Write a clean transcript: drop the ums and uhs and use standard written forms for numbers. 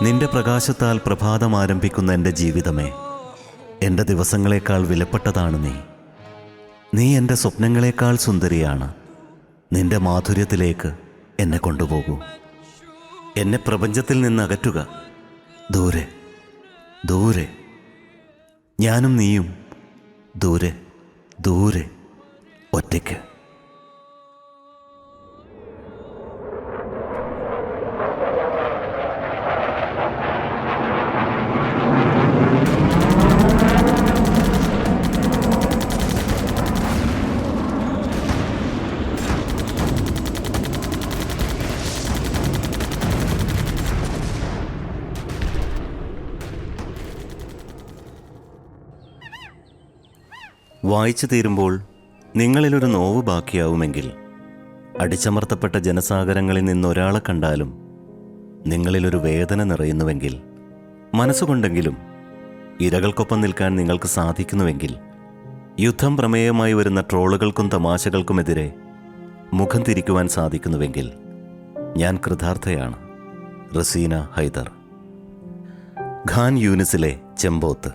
നിന്റെ പ്രകാശത്താൽ പ്രഭാതം ആരംഭിക്കുന്ന എൻ്റെ ജീവിതമേ, എൻ്റെ ദിവസങ്ങളെക്കാൾ വിലപ്പെട്ടതാണ് നീ. നീ എൻ്റെ സ്വപ്നങ്ങളെക്കാൾ സുന്ദരിയാണ്. നിന്റെ മാധുര്യത്തിലേക്ക് എന്നെ കൊണ്ടുപോകൂ. എന്നെ പ്രപഞ്ചത്തിൽ നിന്ന് അകറ്റുക. ദൂരെ ദൂരെ, ഞാനും നീയും ദൂരെ ദൂരെ, ഒറ്റയ്ക്ക്. വായിച്ചു തീരുമ്പോൾ നിങ്ങളിലൊരു നോവ് ബാക്കിയാവുമെങ്കിൽ, അടിച്ചമർത്തപ്പെട്ട ജനസാഗരങ്ങളിൽ നിന്നൊരാളെ കണ്ടാലും നിങ്ങളിലൊരു വേദന നിറയുന്നുവെങ്കിൽ, മനസ്സുകൊണ്ടെങ്കിലും ഇരകൾക്കൊപ്പം നിൽക്കാൻ നിങ്ങൾക്ക് സാധിക്കുന്നുവെങ്കിൽ, യുദ്ധം പ്രമേയമായി വരുന്ന ട്രോളുകൾക്കും തമാശകൾക്കുമെതിരെ മുഖം തിരിക്കുവാൻ സാധിക്കുന്നുവെങ്കിൽ, ഞാൻ കൃതാർത്ഥയാണ്. റസീന ഹൈദർ. ഖാൻ യൂനിസിലെ ചെമ്പോത്ത്.